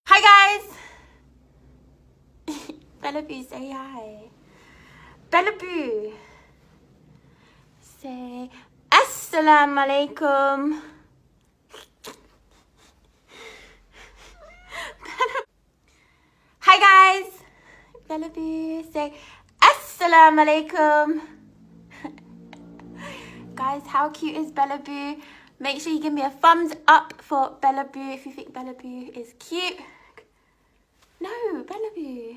Hi guys! Bella Boo, say hi. Bella Boo, say Assalamu alaikum. Hi guys! Bella Boo, say Assalamu alaikum. Guys, how cute is Bella Boo? Make sure you give me a thumbs up for Bella Boo if you think Bella Boo is cute. No, Bella Boo.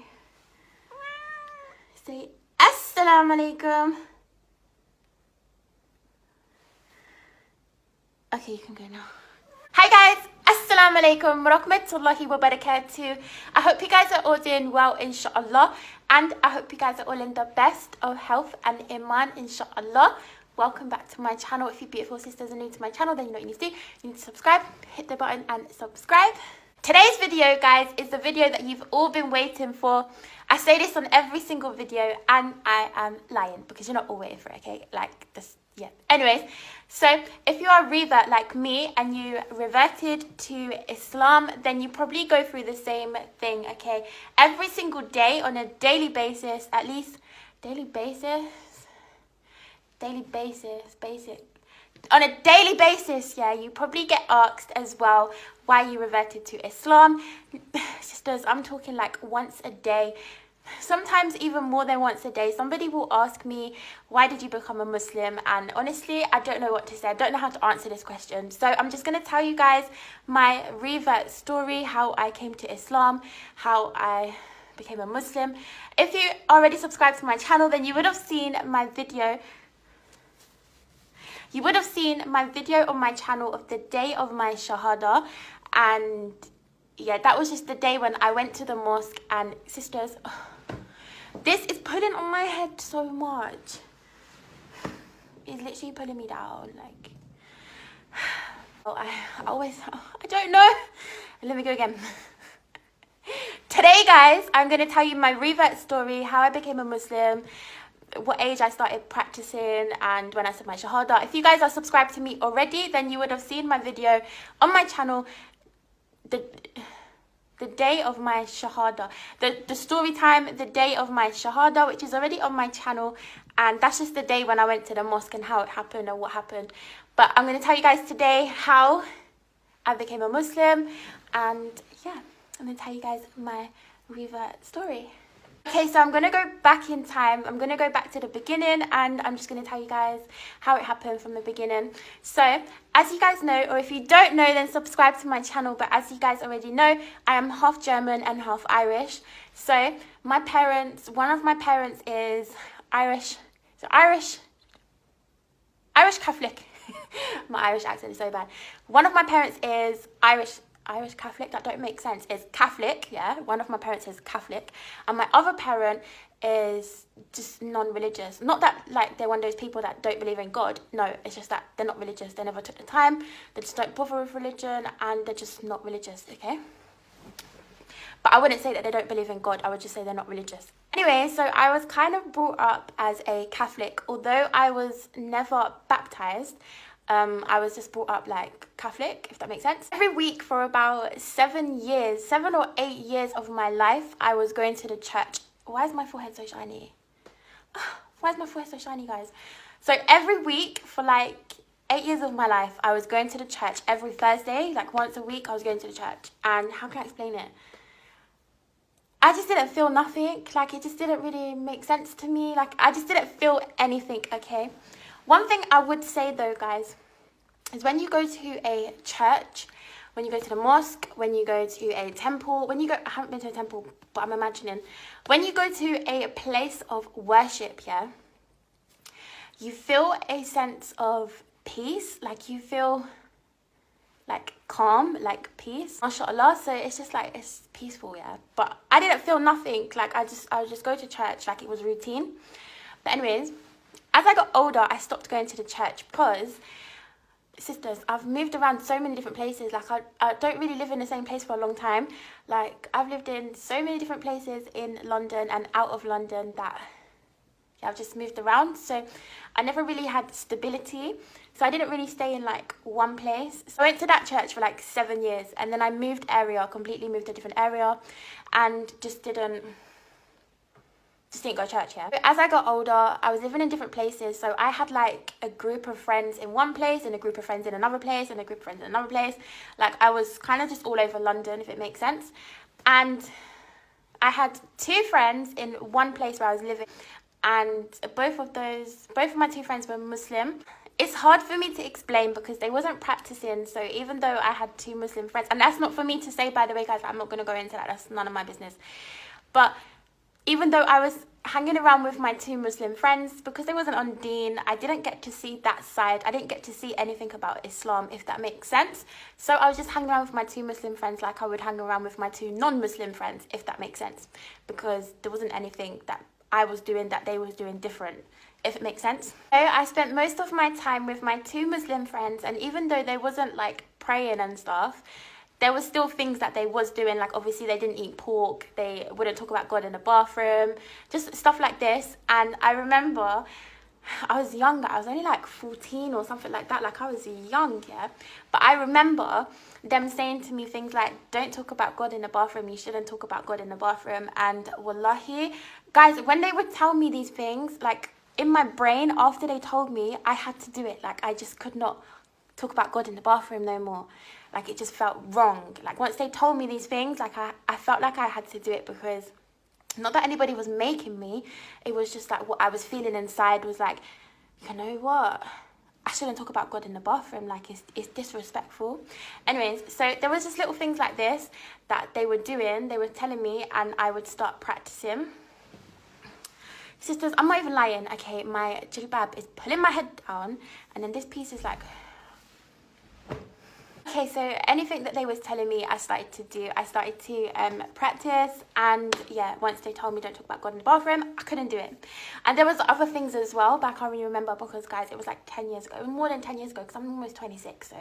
Say Assalamu alaikum. Okay, you can go now. Hi guys, Assalamu alaikum wa rahmatullahi wa barakatuh. I hope you guys are all doing well, inshallah. And I hope you guys are all in the best of health and iman, inshallah. Welcome back to my channel. If you beautiful sisters are new to my channel, then you know what you need to do. You need to subscribe, hit the button and subscribe. Today's video, guys, is the video that you've all been waiting for. I say this on every single video and I am lying because you're not all waiting for it, okay? Like this, yeah. Anyways, so if you are a revert like me and you reverted to Islam, then you probably go through the same thing, okay? Every single day on a daily basis, at least on a daily basis, yeah, you probably get asked as well why you reverted to Islam. Sisters, I'm talking like once a day, sometimes even more than once a day. Somebody will ask me, why did you become a Muslim? And honestly, I don't know what to say. I don't know how to answer this question. So I'm just going to tell you guys my revert story, how I came to Islam, how I became a Muslim. If you already subscribed to my channel, then you would have seen my video. You would have seen my video on my channel of the day of my Shahada. And yeah, that was just the day when I went to the mosque. And sisters, this is pulling on my head so much. It's literally pulling me down. Like, I don't know. Let me go again. Today, guys, I'm going to tell you my revert story, how I became a Muslim, what age I started practicing, and when I said my Shahada. If you guys are subscribed to me already, then you would have seen my video on my channel, the day of my Shahada, the story time, the day of my Shahada, which is already on my channel. And that's just the day when I went to the mosque and how it happened and what happened. But I'm going to tell you guys today how I became a Muslim. And yeah, I'm going to tell you guys my revert story. Okay, so I'm going to go back in time. I'm going to go back to the beginning and I'm just going to tell you guys how it happened from the beginning. So, as you guys know, or if you don't know, then subscribe to my channel. But as you guys already know, I am half German and half Irish. So, my parents, one of my parents is Irish. So, Irish Catholic. My Irish accent is so bad. One of my parents is Irish Catholic. That don't make sense. Is Catholic, yeah. One of my parents is Catholic, and my other parent is just non-religious. Not that like they're one of those people that don't believe in God. No, it's just that they're not religious. They never took the time. They just don't bother with religion, and they're just not religious. Okay. But I wouldn't say that they don't believe in God. I would just say they're not religious. Anyway, so I was kind of brought up as a Catholic, although I was never baptized. I was just brought up like Catholic, if that makes sense. Every week for about 7 or 8 years of my life, I was going to the church. Why is my forehead so shiny? Why is my forehead so shiny, guys? So every week for like 8 years of my life, I was going to the church every Thursday. Like once a week, I was going to the church. And how can I explain it? I just didn't feel nothing. Like it just didn't really make sense to me. Like I just didn't feel anything, okay? One thing I would say though, guys, is when you go to a church, when you go to the mosque, when you go to a temple, I haven't been to a temple, but I'm imagining, when you go to a place of worship, yeah, you feel a sense of peace, like you feel like calm, like peace, mashallah. So it's just like, it's peaceful, yeah. But I didn't feel nothing. Like I would just go to church like it was routine. But anyways, as I got older, I stopped going to the church because, sisters, I've moved around so many different places. Like I don't really live in the same place for a long time. Like I've lived in so many different places in London and out of London that, yeah, I've just moved around. So I never really had stability. So I didn't really stay in like one place. So I went to that church for like 7 years, and then I moved area, completely moved to a different area, and just didn't go to church. Yeah. As I got older, I was living in different places, so I had like a group of friends in one place and a group of friends in another place and a group of friends in another place. Like I was kind of just all over London, if it makes sense. And I had 2 friends in one place where I was living, and both of my 2 friends were Muslim. It's hard for me to explain because they wasn't practicing. So even though I had 2 Muslim friends, and that's not for me to say, by the way, guys, I'm not going to go into that. That's none of my business. But even though I was hanging around with my 2 Muslim friends, because they wasn't on deen, I didn't get to see that side. I didn't get to see anything about Islam, if that makes sense. So I was just hanging around with my 2 Muslim friends like I would hang around with my 2 non-Muslim friends, if that makes sense. Because there wasn't anything that I was doing that they was doing different, if it makes sense. So I spent most of my time with my 2 Muslim friends, and even though they wasn't like praying and stuff, there was still things that they was doing. Like obviously they didn't eat pork, they wouldn't talk about God in the bathroom, just stuff like this. And I remember I was younger, I was only like 14 or something like that, like I was young, yeah. But I remember them saying to me things like, don't talk about God in the bathroom, you shouldn't talk about God in the bathroom. And wallahi, guys, when they would tell me these things, like in my brain, after they told me, I had to do it. Like I just could not talk about God in the bathroom no more. Like it just felt wrong. Like once they told me these things, like I felt like I had to do it, because not that anybody was making me, it was just like what I was feeling inside was like, you know what, I shouldn't talk about God in the bathroom, like it's disrespectful. Anyways, so there was just little things like this that they were doing, they were telling me, and I would start practicing. Sisters, I'm not even lying, okay, my jilbab is pulling my head down, and then this piece is like... Okay, so anything that they was telling me, I started to do. I started to practice, and yeah, once they told me don't talk about God in the bathroom, I couldn't do it. And there was other things as well, but I can't really remember because, guys, it was like 10 years ago, more than 10 years ago, because I'm almost 26, so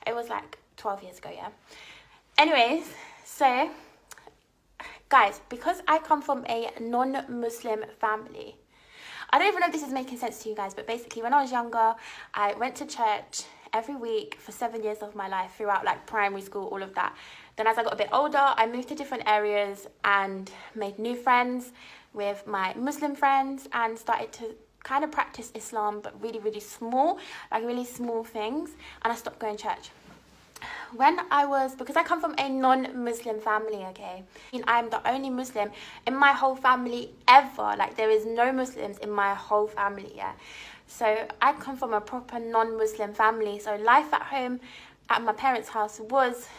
it was like 12 years ago, yeah. Anyways, so, guys, because I come from a non-Muslim family, I don't even know if this is making sense to you guys, but basically when I was younger, I went to church every week for 7 years of my life, throughout like primary school, all of that. Then as I got a bit older, I moved to different areas and made new friends with my Muslim friends, and started to kind of practice Islam, but really, really small, like really small things. And I stopped going to church. Because I come from a non-Muslim family, okay, and I'm the only Muslim in my whole family ever. Like there is no Muslims in my whole family, yeah. So I come from a proper non-Muslim family. So life at home at my parents' house was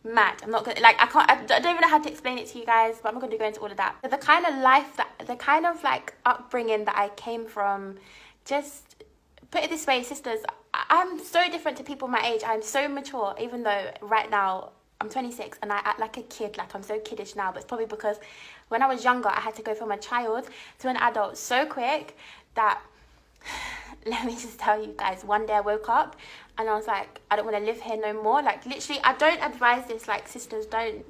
mad. I'm not gonna, like, I don't even know how to explain it to you guys, but I'm not gonna go into all of that. But the kind of life the kind of like upbringing that I came from, just put it this way, sisters, I'm so different to people my age. I'm so mature, even though right now I'm 26 and I act like a kid, like I'm so kiddish now. But it's probably because when I was younger, I had to go from a child to an adult so quick that, let me just tell you guys, one day I woke up and I was like, I don't want to live here no more. Like literally, I don't advise this, like sisters, don't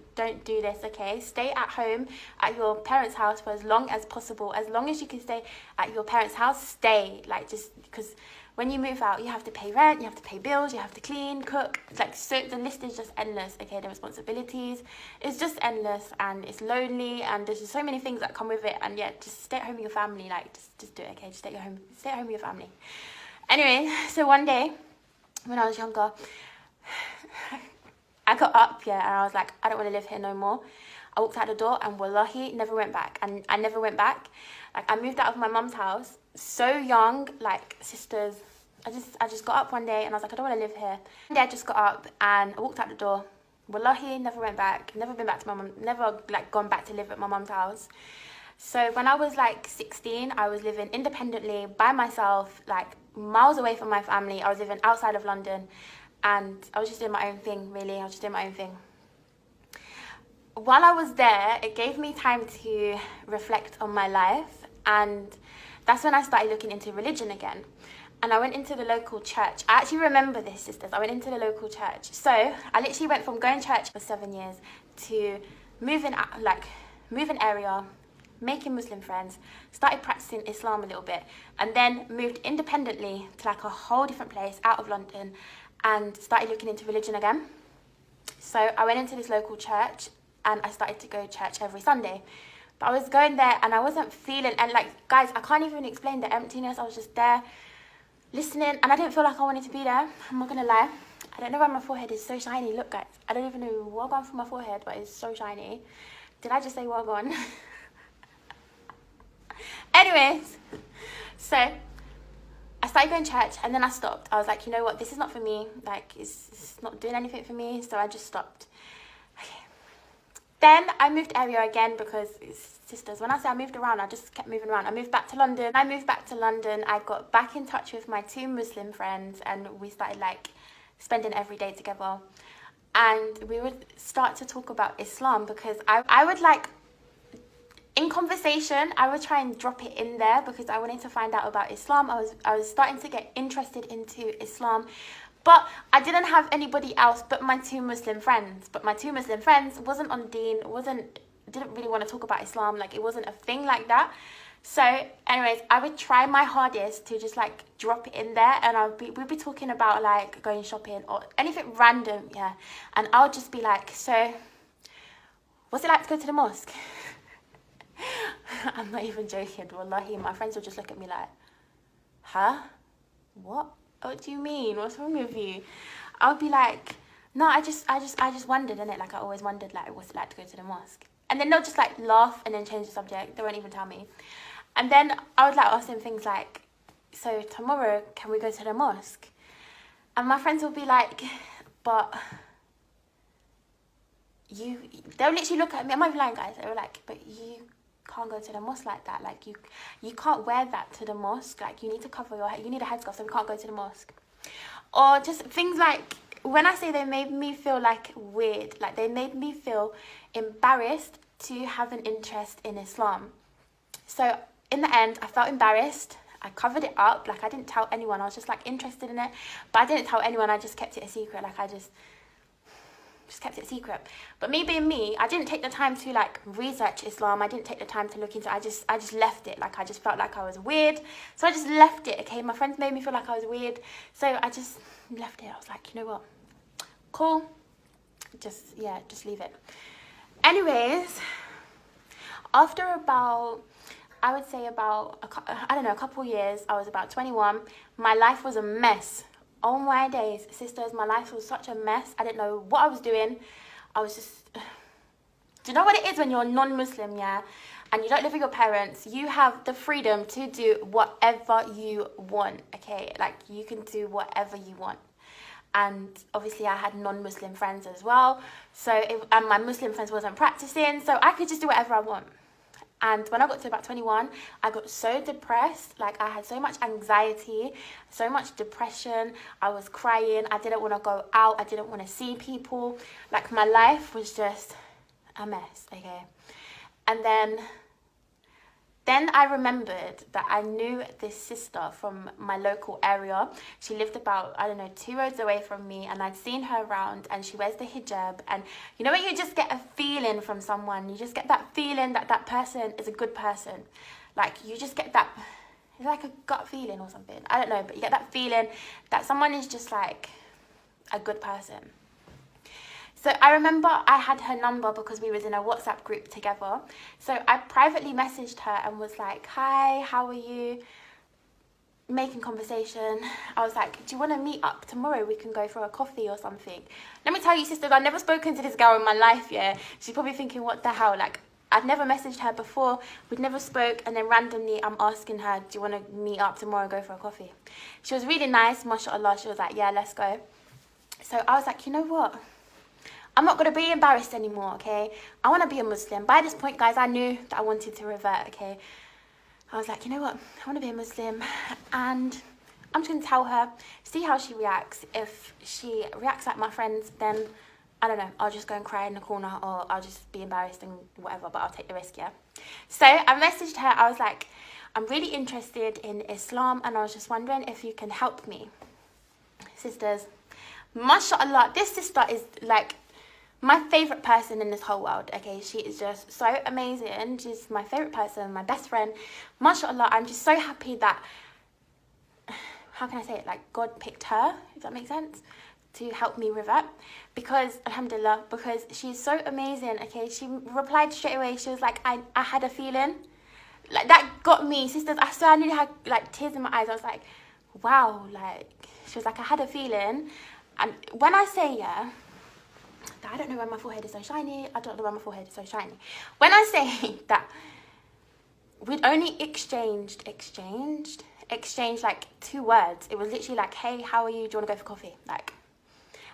do this, okay? Stay at home at your parents' house for as long as possible. As long as you can stay at your parents' house, stay. Like, just because when you move out, you have to pay rent, you have to pay bills, you have to clean, cook. Like, so the list is just endless, okay? The responsibilities, it's just endless, and it's lonely, and there's just so many things that come with it. And yeah, just stay at home with your family. Like, just do it, okay? Just stay at home with your family. Anyway, so one day when I was younger, I got up, yeah, and I was like, I don't want to live here no more. I walked out the door, and wallahi, never went back. And I never went back. Like, I moved out of my mum's house so young, like, sisters. I just got up one day and I was like, I don't want to live here. One day I just got up and I walked out the door. Wallahi, never went back. Never been back to my mum. Never like gone back to live at my mum's house. So when I was like 16, I was living independently by myself, like miles away from my family. I was living outside of London, and I was just doing my own thing, really. I was just doing my own thing. While I was there, it gave me time to reflect on my life, and that's when I started looking into religion again. And I went into the local church. I actually remember this, sisters. I went into the local church. So I literally went from going to church for 7 years to moving area, making Muslim friends, started practicing Islam a little bit, and then moved independently to like a whole different place out of London and started looking into religion again. So I went into this local church and I started to go to church every Sunday. But I was going there and I wasn't feeling, and like, guys, I can't even explain the emptiness. I was just there listening and I didn't feel like I wanted to be there. I'm not gonna lie. I don't know why my forehead is so shiny. Look, guys, I don't even know what gone from my forehead, but it's so shiny. Did I just say what gone? Anyways, so I started going to church and then I stopped. I was like, you know what, this is not for me. Like, it's not doing anything for me, so I just stopped. Okay. Then I moved area again because, sisters, when I say I moved around, I just kept moving around. I moved back to London. I got back in touch with my 2 Muslim friends and we started like spending every day together. And we would start to talk about Islam because I would like, in conversation, I would try and drop it in there because I wanted to find out about Islam. I was starting to get interested into Islam, but I didn't have anybody else but my 2 Muslim friends. But my 2 Muslim friends wasn't on deen, didn't really want to talk about Islam. Like, it wasn't a thing like that. So anyways, I would try my hardest to just like drop it in there, and we'd be talking about like going shopping or anything random, yeah. And I would just be like, so what's it like to go to the mosque? I'm not even joking, wallahi. My friends would just look at me like, huh? What do you mean? What's wrong with you? I would be like, no, I just wondered, innit? Like, I always wondered, like, what's it like to go to the mosque? And then they'll just like laugh and then change the subject. They won't even tell me. And then I would like ask them things like, so tomorrow, can we go to the mosque? And my friends will be like, but they'll literally look at me. I'm not even lying, guys. They were like, but you can't go to the mosque like that. Like, you can't wear that to the mosque. Like, you need to cover your head. You need a headscarf, so we can't go to the mosque. Or just things like, when I say they made me feel like weird, like they made me feel embarrassed to have an interest in Islam. So in the end, I felt embarrassed. I covered it up. Like, I didn't tell anyone. I was just like interested in it, but I didn't tell anyone. I just kept it a secret. Like, I just kept it secret. But me being me, I didn't take the time to like research Islam. I didn't take the time to look into it. I just left it. Like, I just felt like I was weird, so I just left it. Okay, my friends made me feel like I was weird, so I just left it. I was like, you know what, cool, just leave it. Anyways, after about, I would say about a couple years, I was about 21. My life was a mess. Oh my days, sisters, my life was such a mess. I didn't know what I was doing. I was just, do you know what it is when you're non-Muslim, yeah? And you don't live with your parents, you have the freedom to do whatever you want, okay? Like, you can do whatever you want. And obviously I had non-Muslim friends as well. And my Muslim friends wasn't practicing, so I could just do whatever I want. And when I got to about 21, I got so depressed. Like, I had so much anxiety, so much depression. I was crying. I didn't want to go out. I didn't want to see people. Like, my life was just a mess, okay? And then I remembered that I knew this sister from my local area. She lived about, 2 roads away from me, and I'd seen her around, and she wears the hijab. And you know when you just get a feeling from someone, you just get that feeling that that person is a good person. Like, you just get that, it's like a gut feeling or something. I don't know, but you get that feeling that someone is just like a good person. So I remember I had her number because we was in a WhatsApp group together. So I privately messaged her and was like, hi, how are you? Making conversation. I was like, do you want to meet up tomorrow? We can go for a coffee or something. Let me tell you, sisters, I've never spoken to this girl in my life, yeah? She's probably thinking, what the hell? Like, I'd never messaged her before. We'd never spoke. And then randomly, I'm asking her, do you want to meet up tomorrow and go for a coffee? She was really nice, mashallah. She was like, yeah, let's go. So I was like, you know what? I'm not going to be embarrassed anymore, okay? I want to be a Muslim. By this point, guys, I knew that I wanted to revert, okay? I was like, you know what? I want to be a Muslim. And I'm just going to tell her, see how she reacts. If she reacts like my friends, then, I don't know, I'll just go and cry in the corner, or I'll just be embarrassed and whatever, but I'll take the risk, yeah? So I messaged her. I was like, I'm really interested in Islam, and I was just wondering if you can help me. Sisters, mashallah, this sister is like, my favorite person in this whole world, okay? She is just so amazing. She's my favorite person, my best friend. MashaAllah, I'm just so happy that, how can I say it, like God picked her, if that makes sense, to help me revert, because alhamdulillah, because she's so amazing. Okay, she replied straight away. She was like, I had a feeling. Like, that got me, sisters. I swear I nearly had like tears in my eyes. I was like, wow. Like, she was like, I had a feeling. And when I say, yeah, I don't know why my forehead is so shiny. I don't know why my forehead is so shiny. When I say that we'd only exchanged like 2 words. It was literally like, hey, how are you? Do you want to go for coffee? Like,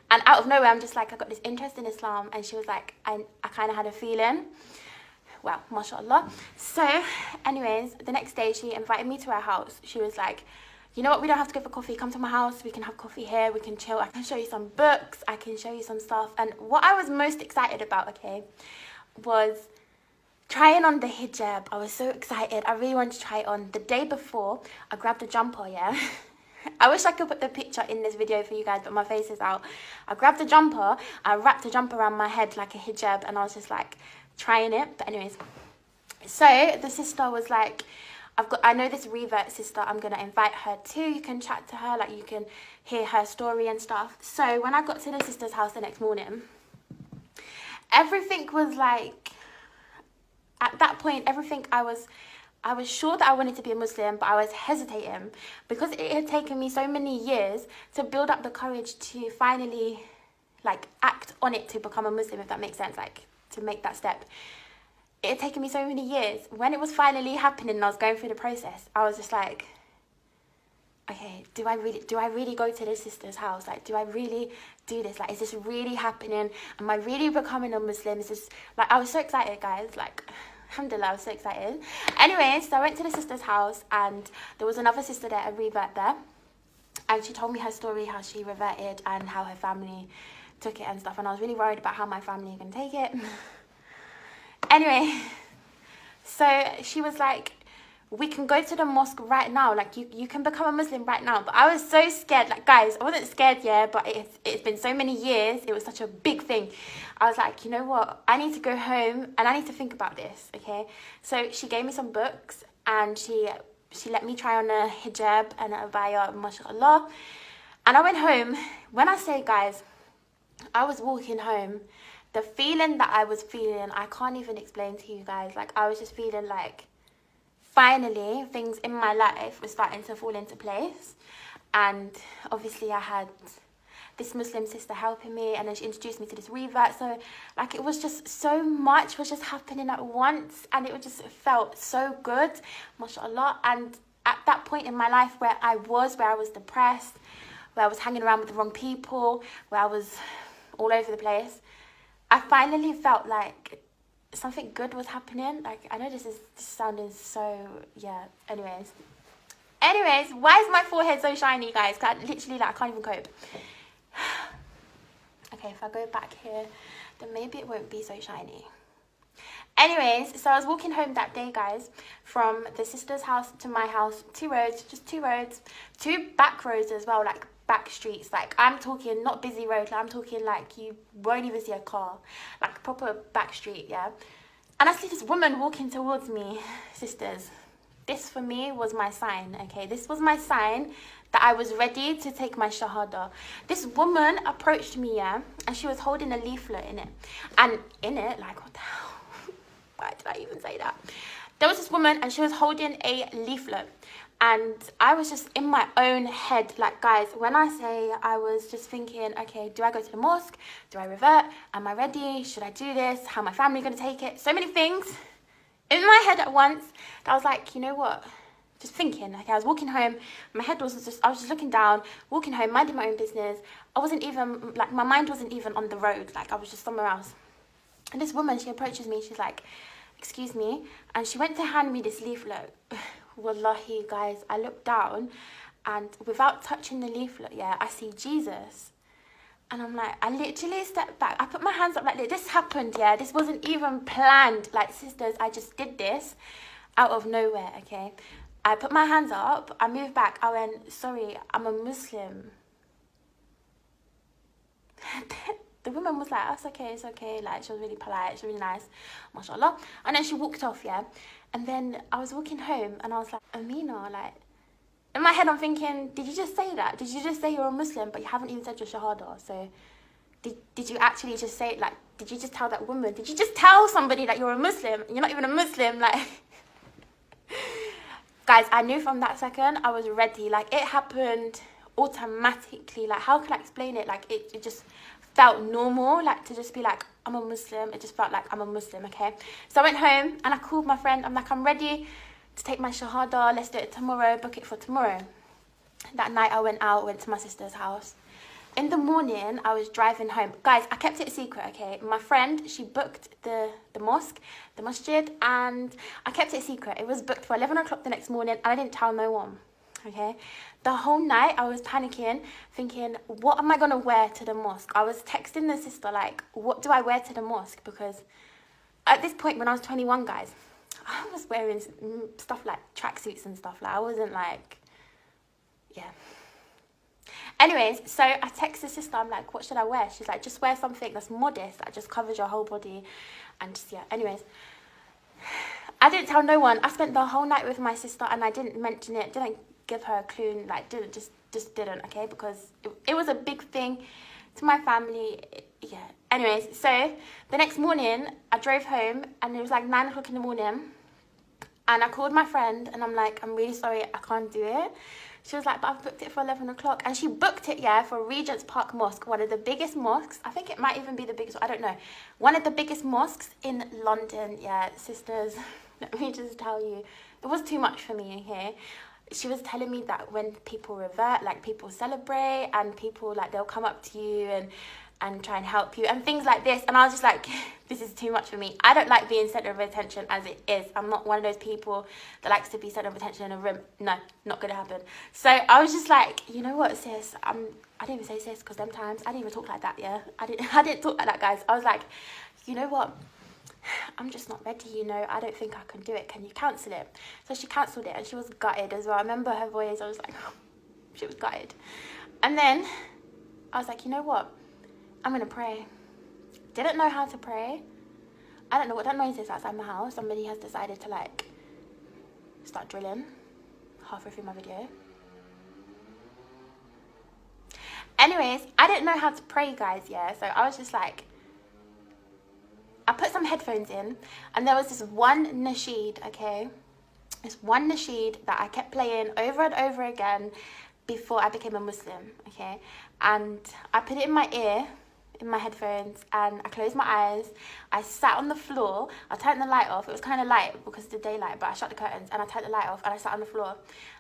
and out of nowhere, I'm just like, I got this interest in Islam. And she was like, I kind of had a feeling. Well, mashallah. So anyways, the next day she invited me to her house. She was like, you know what, we don't have to go for coffee. Come to my house. We can have coffee here. We can chill. I can show you some books. I can show you some stuff. And what I was most excited about, okay, was trying on the hijab. I was so excited. I really wanted to try it on. The day before, I grabbed a jumper, yeah. I wish I could put the picture in this video for you guys, but my face is out. I grabbed the jumper. I wrapped the jumper around my head like a hijab, and I was just like trying it. But anyways, so the sister was like, I know this Revert sister, I'm gonna invite her too. You can chat to her, like you can hear her story and stuff. So when I got to the sister's house the next morning, everything was like, at that point, everything, I was sure that I wanted to be a Muslim, but I was hesitating because it had taken me so many years to build up the courage to finally like act on it to become a Muslim, if that makes sense, like to make that step. It had taken me so many years. When it was finally happening and I was going through the process, I was just like, okay, do I really go to this sister's house? Like, do I really do this? Like, is this really happening? Am I really becoming a Muslim? Is this, like, I was so excited, guys. Like, alhamdulillah, I was so excited. Anyway, so I went to the sister's house and there was another sister there, a Revert there. And she told me her story, how she reverted and how her family took it and stuff. And I was really worried about how my family can take it. Anyway, so she was like, we can go to the mosque right now. Like, you can become a Muslim right now. But I was so scared. Like, guys, I wasn't scared, yeah, but it's been so many years. It was such a big thing. I was like, you know what? I need to go home and I need to think about this, okay? So she gave me some books and she let me try on a hijab and a abaya, mashallah. And I went home. When I say, guys, I was walking home, the feeling that I was feeling, I can't even explain to you guys. Like, I was just feeling like, finally, things in my life were starting to fall into place. And obviously I had this Muslim sister helping me, and then she introduced me to this Revert. So, like, it was just so much was just happening at once, and it just felt so good, mashallah. And at that point in my life where I was depressed, where I was hanging around with the wrong people, where I was all over the place, I finally felt like something good was happening. Like, I know this is sounding so, yeah, anyways, why is my forehead so shiny, guys? 'Cause I literally, like, I can't even cope. Okay, if I go back here, then maybe it won't be so shiny. Anyways, so I was walking home that day, guys, from the sister's house to my house. 2 roads, just 2 roads, 2 back roads as well, like back streets. Like, I'm talking not busy road, like, I'm talking like you won't even see a car, like proper back street, yeah. And I see this woman walking towards me, sisters. This for me was my sign, okay? This was my sign that I was ready to take my shahada. This woman approached me, yeah, and she was holding a leaflet in it. And in it, like, what the hell? Why did I even say that? There was this woman and she was holding a leaflet. And I was just in my own head, like, guys, when I say I was just thinking, okay, do I go to the mosque? Do I revert? Am I ready? Should I do this? How my family going to take it? So many things in my head at once that I was like, you know what? Just thinking. Okay, I was walking home. My head was just, I was just looking down, walking home, minding my own business. I wasn't even, like, my mind wasn't even on the road. Like, I was just somewhere else. And this woman, she approaches me. She's like, excuse me. And she went to hand me this leaflet. Wallahi, guys, I looked down and without touching the leaflet, yeah, I see Jesus. And I'm like, I literally stepped back. I put my hands up like this happened, yeah. This wasn't even planned. Like, sisters, I just did this out of nowhere, okay? I put my hands up. I moved back. I went, sorry, I'm a Muslim. The the woman was like, "That's okay, it's okay." Like, she was really polite, she was really nice, mashallah. And then she walked off, yeah. And then I was walking home and I was like, Amina, like, in my head I'm thinking, did you just say that? Did you just say you're a Muslim but you haven't even said your shahada? So did you actually just say it? Like, did you just tell that woman? Did you just tell somebody that you're a Muslim? You're not even a Muslim, like. Guys, I knew from that second I was ready. Like, it happened automatically. Like, how can I explain it? Like, it just felt normal, like, to just be like, I'm a Muslim. It just felt like I'm a Muslim, okay? So I went home and I called my friend. I'm like, I'm ready to take my shahada. Let's do it tomorrow. Book it for tomorrow. That night I went to my sister's house. In the morning, I was driving home. Guys, I kept it a secret, okay? My friend, she booked the mosque, the masjid, and I kept it a secret. It was booked for 11 o'clock the next morning, and I didn't tell no one, okay? The whole night, I was panicking, thinking, what am I going to wear to the mosque? I was texting the sister, like, what do I wear to the mosque? Because at this point, when I was 21, guys, I was wearing stuff like tracksuits and stuff. Like, I wasn't like, yeah. Anyways, so I text the sister, I'm like, what should I wear? She's like, just wear something that's modest, that just covers your whole body. And just, yeah, anyways. I didn't tell no one. I spent the whole night with my sister and I didn't mention it, didn't give her a clue, like, just didn't, okay? Because it was a big thing to my family, yeah. Anyways, so the next morning, I drove home and it was like 9 o'clock in the morning. And I called my friend and I'm like, I'm really sorry, I can't do it. She was like, but I've booked it for 11 o'clock. And she booked it, yeah, for Regent's Park Mosque, one of the biggest mosques. I think it might even be the biggest, I don't know. One of the biggest mosques in London, yeah, sisters. Let me just tell you, it was too much for me, okay? She was telling me that when people revert, like, people celebrate and people, like, they'll come up to you and try and help you and things like this. And I was just like, this is too much for me. I don't like being center of attention as it is. I'm not one of those people that likes to be center of attention in a room. No, not gonna happen. So I was just like, you know what, sis? I didn't even say sis because them times I didn't even talk like that, yeah? I didn't talk like that, guys. I was like, you know what? I'm just not ready, you know? I don't think I can do it. Can you cancel it? So she cancelled it and she was gutted as well. I remember her voice. I was like, she was gutted. And then I was like, you know what? I'm gonna pray. Didn't know how to pray. I don't know what that noise is outside my house. Somebody has decided to, like, start drilling halfway through my video. Anyways, I didn't know how to pray, guys, yeah. So I was just like, I put some headphones in and there was this one nasheed, okay? This one nasheed that I kept playing over and over again before I became a Muslim, okay? And I put it in my ear, in my headphones, and I closed my eyes. I sat on the floor. I turned the light off. It was kind of light because of the daylight, but I shut the curtains and I turned the light off and I sat on the floor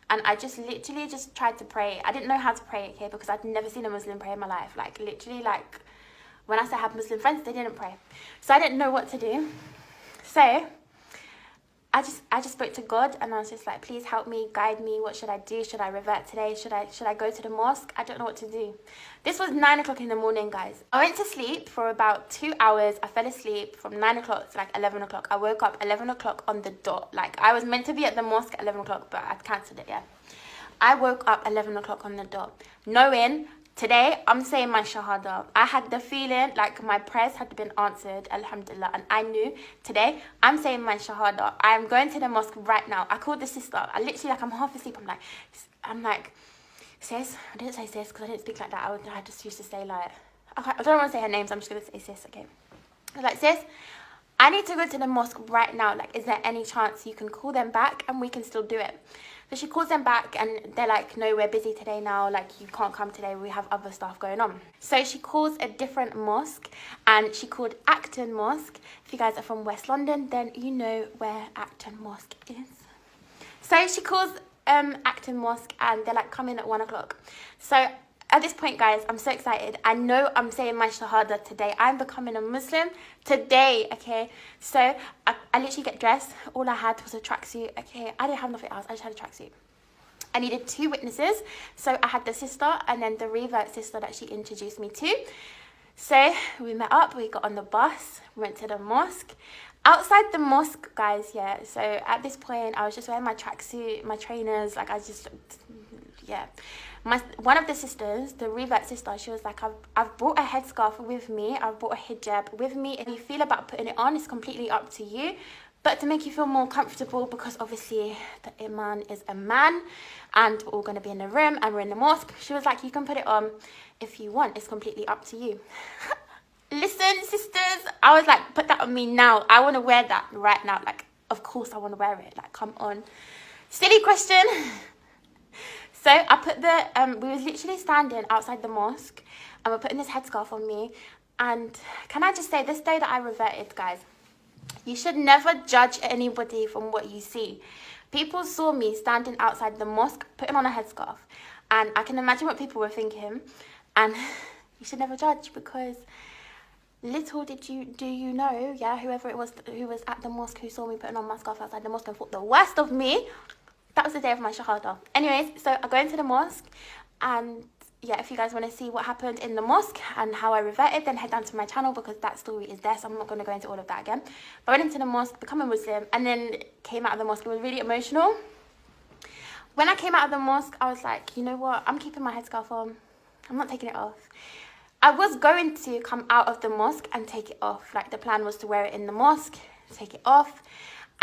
and I just literally just tried to pray. I didn't know how to pray, okay, because I'd never seen a Muslim pray in my life. Like, literally, like, when I say I have Muslim friends, they didn't pray. So I didn't know what to do. So I just spoke to God and I was just like, please help me, guide me. What should I do? Should I revert today? Should I go to the mosque? I don't know what to do. This was 9 o'clock in the morning, guys. I went to sleep for about 2 hours. I fell asleep from 9 o'clock to like 11 o'clock. I woke up 11 o'clock on the dot. Like, I was meant to be at the mosque at 11 o'clock, but I cancelled it, yeah. I woke up 11 o'clock on the dot, knowing today I'm saying my shahada. I had the feeling like my prayers had been answered, alhamdulillah, and I knew today I'm saying my shahada. I am going to the mosque right now. I called the sister. I literally, like, I'm half asleep. I'm like, sis. I didn't say sis because I didn't speak like that. I just used to say, like, okay, I don't want to say her name, so I'm just going to say sis, okay? I was like, sis, I need to go to the mosque right now. Like, is there any chance you can call them back and we can still do it? So she calls them back and they're like, no, we're busy today now. Like, you can't come today. We have other stuff going on. So she calls a different mosque and she called Acton Mosque. If you guys are from West London, then you know where Acton Mosque is. So she calls Acton Mosque and they're like, come in at 1 o'clock. So at this point, guys, I'm so excited. I know I'm saying my shahada today. I'm becoming a Muslim today, okay? So I literally get dressed. All I had was a tracksuit, okay? I didn't have nothing else. I just had a tracksuit. I needed 2 witnesses. So I had the sister and then the Revert sister that she introduced me to. So we met up. We got on the bus. We went to the mosque. Outside the mosque, guys, yeah. So at this point, I was just wearing my tracksuit, my trainers. Like, yeah. One of the sisters, the Revert sister, she was like, I've brought a headscarf with me, I've brought a hijab with me. If you feel about putting it on, it's completely up to you. But to make you feel more comfortable, because obviously the imam is a man and we're all going to be in the room and we're in the mosque, she was like, you can put it on if you want, it's completely up to you. Listen, sisters, I was like, put that on me now. I want to wear that right now. Like, of course I want to wear it. Like, come on. Silly question. So I put we was literally standing outside the mosque and we're putting this headscarf on me. And can I just say, this day that I reverted, guys, you should never judge anybody from what you see. People saw me standing outside the mosque putting on a headscarf, and I can imagine what people were thinking. And you should never judge, because little do you know, yeah, whoever it was who was at the mosque who saw me putting on my scarf outside the mosque and thought the worst of me, that was the day of my shahada. Anyways, so I go into the mosque, and yeah, if you guys want to see what happened in the mosque and how I reverted, then head down to my channel, because that story is there, so I'm not going to go into all of that again. But I went into the mosque, become a Muslim, and then came out of the mosque. It was really emotional. When I came out of the mosque, I was like, you know what, I'm keeping my headscarf on. I'm not taking it off. I was going to come out of the mosque and take it off. Like, the plan was to wear it in the mosque, take it off.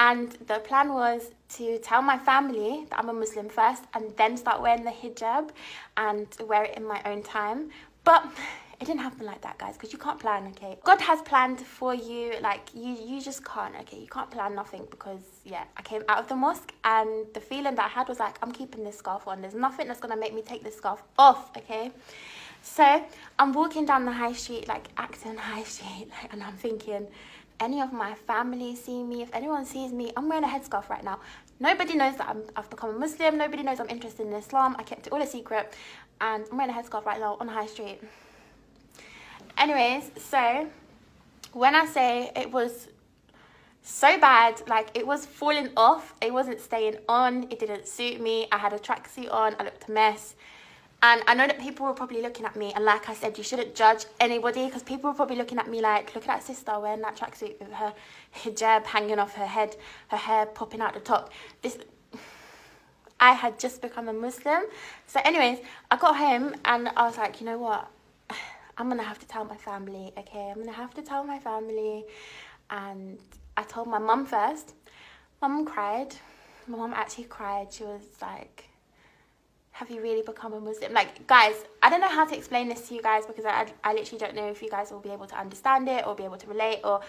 And the plan was to tell my family that I'm a Muslim first and then start wearing the hijab and wear it in my own time. But it didn't happen like that, guys, because you can't plan, okay? God has planned for you. Like, you just can't, okay? You can't plan nothing, because, yeah, I came out of the mosque and the feeling that I had was like, I'm keeping this scarf on. There's nothing that's going to make me take this scarf off, okay? So I'm walking down the high street, like Acton High Street, like, and I'm thinking, any of my family see me, if anyone sees me, I'm wearing a headscarf right now. Nobody knows that I've become a Muslim. Nobody knows I'm interested in Islam. I kept it all a secret, and I'm wearing a headscarf right now on the high street. Anyways, so when I say it was so bad, like, it was falling off, it wasn't staying on, it didn't suit me. I had a tracksuit on, I looked a mess. And I know that people were probably looking at me, and like I said, you shouldn't judge anybody, because people were probably looking at me like, look at that sister wearing that tracksuit with her hijab hanging off her head, her hair popping out the top. I had just become a Muslim. So anyways, I got home and I was like, you know what? I'm going to have to tell my family, okay? I'm going to have to tell my family. And I told my mum first. My mum cried. My mum actually cried. She was like, have you really become a Muslim? Like, guys, I don't know how to explain this to you guys, because I literally don't know if you guys will be able to understand it or be able to relate, or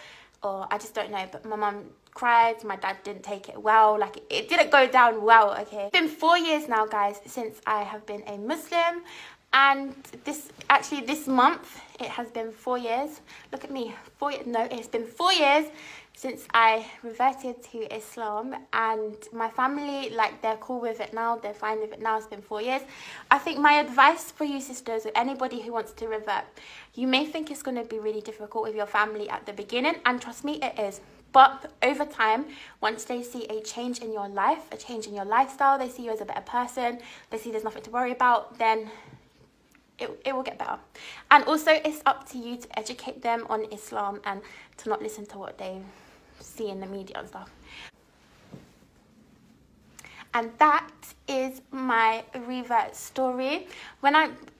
I just don't know. But my mum cried, my dad didn't take it well, like, it didn't go down well, okay? It's been 4 years now, guys, since I have been a Muslim, and this month, it has been 4 years. Look at me, it's been 4 years since I reverted to Islam, and my family, like, they're cool with it now, they're fine with it now. It's been 4 years. I think my advice for you sisters, or anybody who wants to revert, you may think it's going to be really difficult with your family at the beginning, and trust me, it is. But over time, once they see a change in your life, a change in your lifestyle, they see you as a better person, they see there's nothing to worry about, then it will get better. And also, it's up to you to educate them on Islam and to not listen to what they see in the media and stuff. And that is my revert story.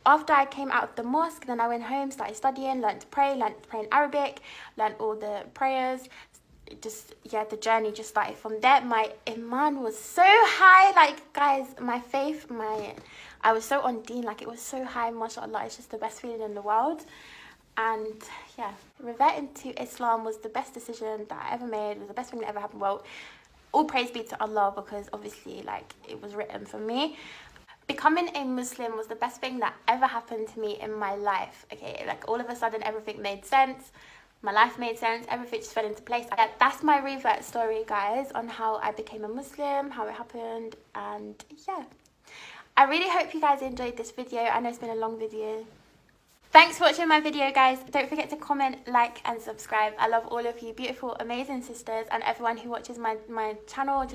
After I came out of the mosque, then I went home, started studying, learned to pray in Arabic, learned all the prayers. The journey just started from there. My iman was so high, like, guys, my faith, I was so on deen, like, it was so high, mashallah. It's just the best feeling in the world. And yeah, reverting to Islam was the best decision that I ever made. It was the best thing that ever happened. Well, all praise be to Allah, because obviously, like, it was written for me. Becoming a Muslim was the best thing that ever happened to me in my life, okay? Like, all of a sudden, everything made sense. My life made sense. Everything just fell into place. Yeah, that's my revert story, guys, on how I became a Muslim, how it happened, and yeah. I really hope you guys enjoyed this video. I know it's been a long video. Thanks for watching my video, guys. Don't forget to comment, like, and subscribe. I love all of you beautiful, amazing sisters, and everyone who watches my channel.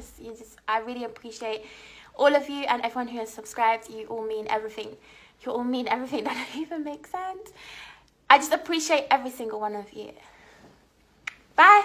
I really appreciate all of you, and everyone who has subscribed. You all mean everything. You all mean everything. That doesn't even make sense. I just appreciate every single one of you. Bye.